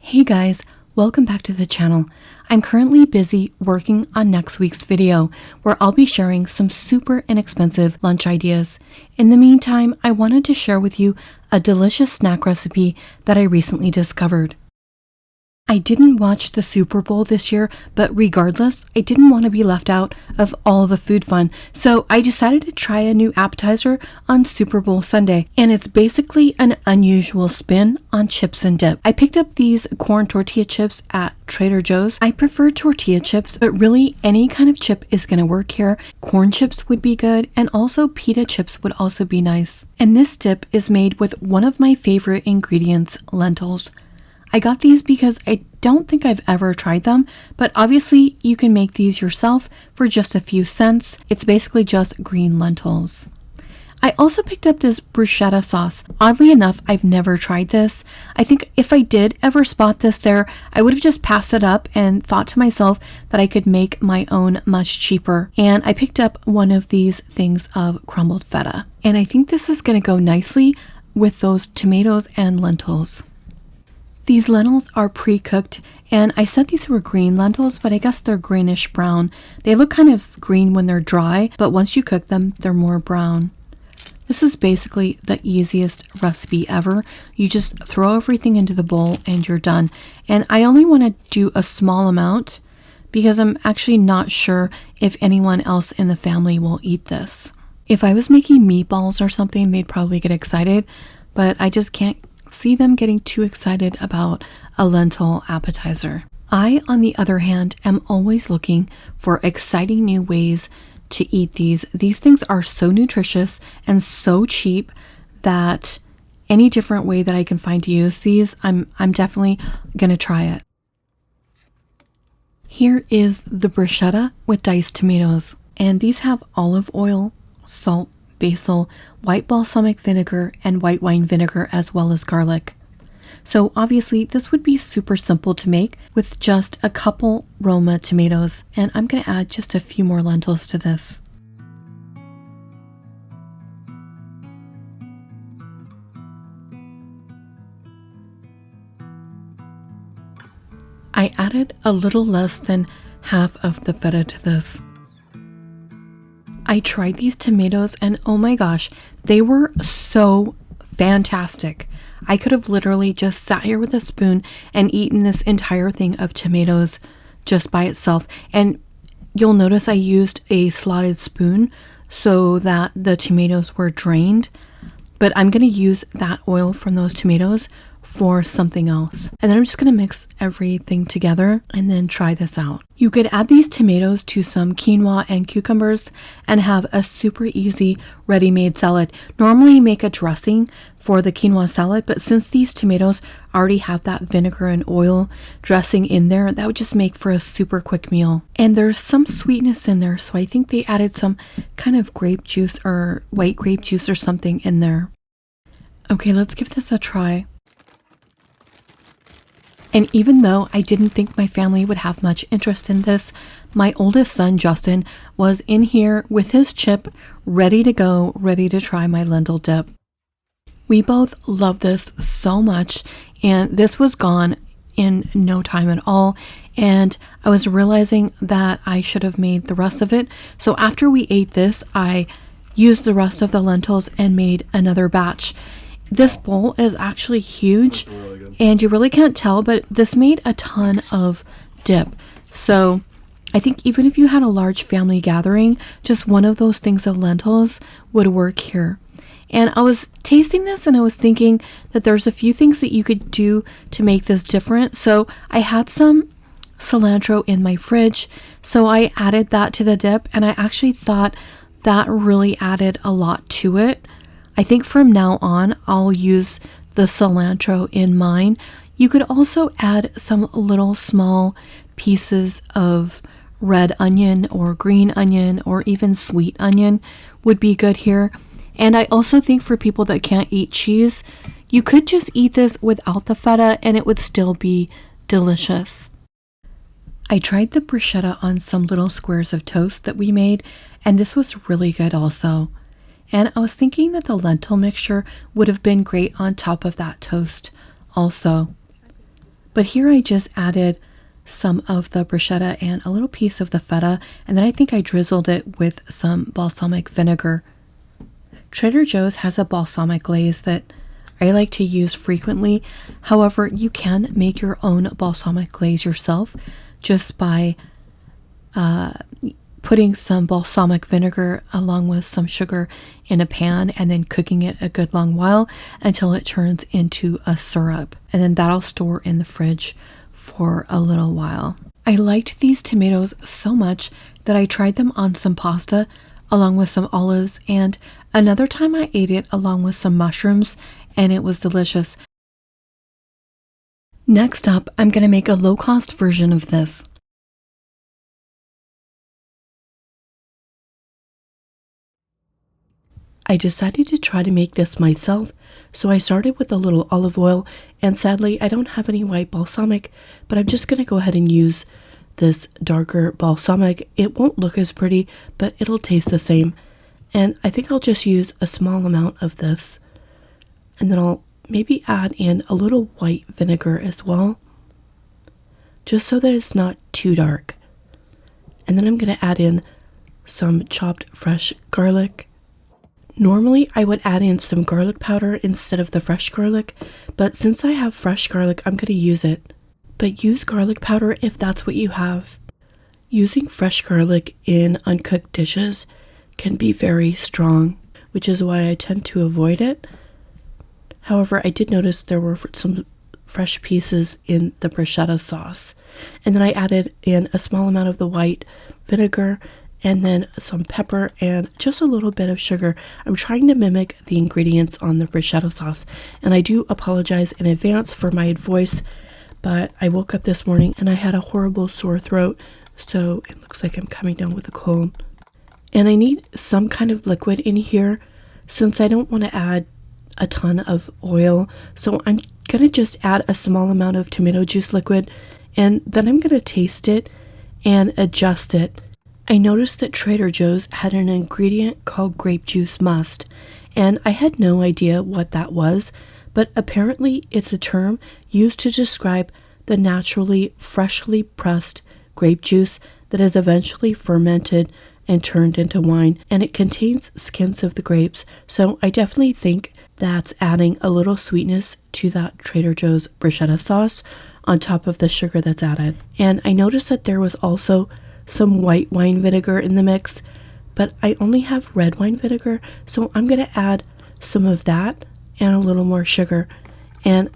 Hey guys, welcome back to the channel. I'm currently busy working on next week's video where I'll be sharing some super inexpensive lunch ideas. In the meantime, I wanted to share with you a delicious snack recipe that I recently discovered. I didn't watch the Super Bowl this year, but regardless, I didn't want to be left out of all the food fun, so I decided to try a new appetizer on Super Bowl Sunday, and it's basically an unusual spin on chips and dip. I picked up these corn tortilla chips at Trader Joe's. I prefer tortilla chips, but really any kind of chip is going to work here. Corn chips would be good, and also pita chips would also be nice. And this dip is made with one of my favorite ingredients, lentils. I got these because I don't think I've ever tried them, but obviously you can make these yourself for just a few cents. It's basically just green lentils. I also picked up this bruschetta sauce. Oddly enough, I've never tried this. I think if I did ever spot this there, I would have just passed it up and thought to myself that I could make my own much cheaper. And I picked up one of these things of crumbled feta. And I think this is going to go nicely with those tomatoes and lentils. These lentils are pre-cooked, and I said these were green lentils, but I guess they're greenish brown. They look kind of green when they're dry, but once you cook them, they're more brown. This is basically the easiest recipe ever. You just throw everything into the bowl and you're done. And I only want to do a small amount because I'm actually not sure if anyone else in the family will eat this. If I was making meatballs or something, they'd probably get excited, but I just can't see them getting too excited about a lentil appetizer. I, on the other hand, am always looking for exciting new ways to eat these. These things are so nutritious and so cheap that any different way that I can find to use these, I'm definitely gonna try it. Here is the bruschetta with diced tomatoes, and these have olive oil, salt, basil, white balsamic vinegar, and white wine vinegar, as well as garlic. So obviously this would be super simple to make with just a couple Roma tomatoes, and I'm going to add just a few more lentils to this. I added a little less than half of the feta to this. I tried these tomatoes and oh my gosh, they were so fantastic. I could have literally just sat here with a spoon and eaten this entire thing of tomatoes just by itself. And you'll notice I used a slotted spoon so that the tomatoes were drained, but I'm going to use that oil from those tomatoes for something else. And then I'm just going to mix everything together and then try this out. You could add these tomatoes to some quinoa and cucumbers and have a super easy ready-made salad. Normally make a dressing for the quinoa salad, but since these tomatoes already have that vinegar and oil dressing in there, that would just make for a super quick meal. And there's some sweetness in there, so I think they added some kind of grape juice or white grape juice or something in there. Okay, let's give this a try. And even though I didn't think my family would have much interest in this, my oldest son, Justin, was in here with his chip, ready to go, ready to try my lentil dip. We both love this so much, and this was gone in no time at all, and I was realizing that I should have made the rest of it. So after we ate this, I used the rest of the lentils and made another batch. This bowl is actually huge, and you really can't tell, but this made a ton of dip. So I think even if you had a large family gathering, just one of those things of lentils would work here. And I was tasting this and I was thinking that there's a few things that you could do to make this different. So I had some cilantro in my fridge, so I added that to the dip, and I actually thought that really added a lot to it. I think from now on, I'll use the cilantro in mine. You could also add some little small pieces of red onion or green onion or even sweet onion would be good here. And I also think for people that can't eat cheese, you could just eat this without the feta and it would still be delicious. I tried the bruschetta on some little squares of toast that we made, and this was really good also. And I was thinking that the lentil mixture would have been great on top of that toast also. But here I just added some of the bruschetta and a little piece of the feta, and then I think I drizzled it with some balsamic vinegar. Trader Joe's has a balsamic glaze that I like to use frequently. However, you can make your own balsamic glaze yourself just by putting some balsamic vinegar along with some sugar in a pan and then cooking it a good long while until it turns into a syrup. And then that'll store in the fridge for a little while. I liked these tomatoes so much that I tried them on some pasta along with some olives, and another time I ate it along with some mushrooms, and it was delicious. Next up, I'm going to make a low-cost version of this. I decided to try to make this myself, so I started with a little olive oil, and sadly I don't have any white balsamic, but I'm just going to go ahead and use this darker balsamic. It won't look as pretty, but it'll taste the same, and I think I'll just use a small amount of this, and then I'll maybe add in a little white vinegar as well, just so that it's not too dark. And then I'm going to add in some chopped fresh garlic. Normally, I would add in some garlic powder instead of the fresh garlic, but since I have fresh garlic, I'm going to use it. But use garlic powder if that's what you have. Using fresh garlic in uncooked dishes can be very strong, which is why I tend to avoid it. However, I did notice there were some fresh pieces in the bruschetta sauce. And then I added in a small amount of the white vinegar and then some pepper and just a little bit of sugar. I'm trying to mimic the ingredients on the bruschetta sauce, and I do apologize in advance for my voice, but I woke up this morning and I had a horrible sore throat, so it looks like I'm coming down with a cold. And I need some kind of liquid in here since I don't want to add a ton of oil, so I'm going to just add a small amount of tomato juice liquid, and then I'm going to taste it and adjust it. I noticed that Trader Joe's had an ingredient called grape juice must, and I had no idea what that was, but apparently it's a term used to describe the naturally freshly pressed grape juice that is eventually fermented and turned into wine, and it contains skins of the grapes, so I definitely think that's adding a little sweetness to that Trader Joe's bruschetta sauce on top of the sugar that's added. And I noticed that there was also some white wine vinegar in the mix, but I only have red wine vinegar, so I'm going to add some of that and a little more sugar. And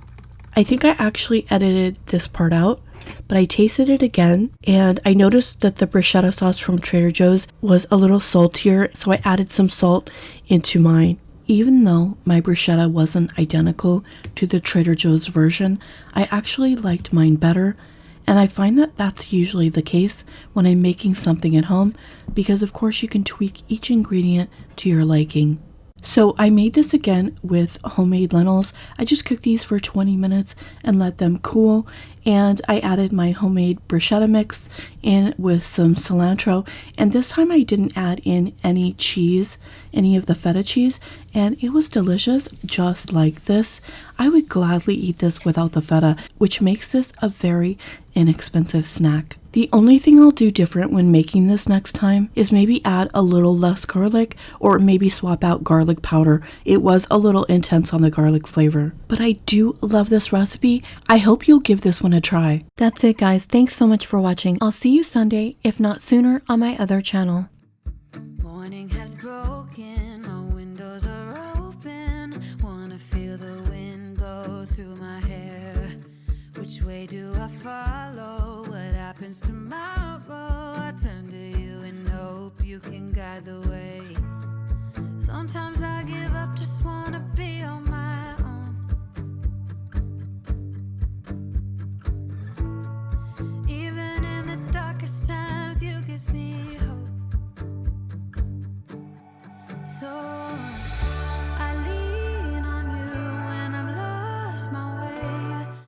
I think I actually edited this part out, but I tasted it again and I noticed that the bruschetta sauce from Trader Joe's was a little saltier, so I added some salt into mine. Even though my bruschetta wasn't identical to the Trader Joe's version, I actually liked mine better. And I find that that's usually the case when I'm making something at home, because of course you can tweak each ingredient to your liking. So I made this again with homemade lentils. I just cooked these for 20 minutes and let them cool, and I added my homemade bruschetta mix in with some cilantro, and this time I didn't add in any cheese, any of the feta cheese, and it was delicious just like this. I would gladly eat this without the feta, which makes this a very inexpensive snack. The only thing I'll do different when making this next time is maybe add a little less garlic, or maybe swap out garlic powder. It was a little intense on the garlic flavor. But I do love this recipe. I hope you'll give this one a try. That's it, guys. Thanks so much for watching. I'll see you Sunday, if not sooner, on my other channel. Morning has broken, my windows are open. Wanna feel the wind blow through my hair. Which way do I follow? What happens tomorrow? I turn to you and hope you can guide the way. Sometimes I give up just one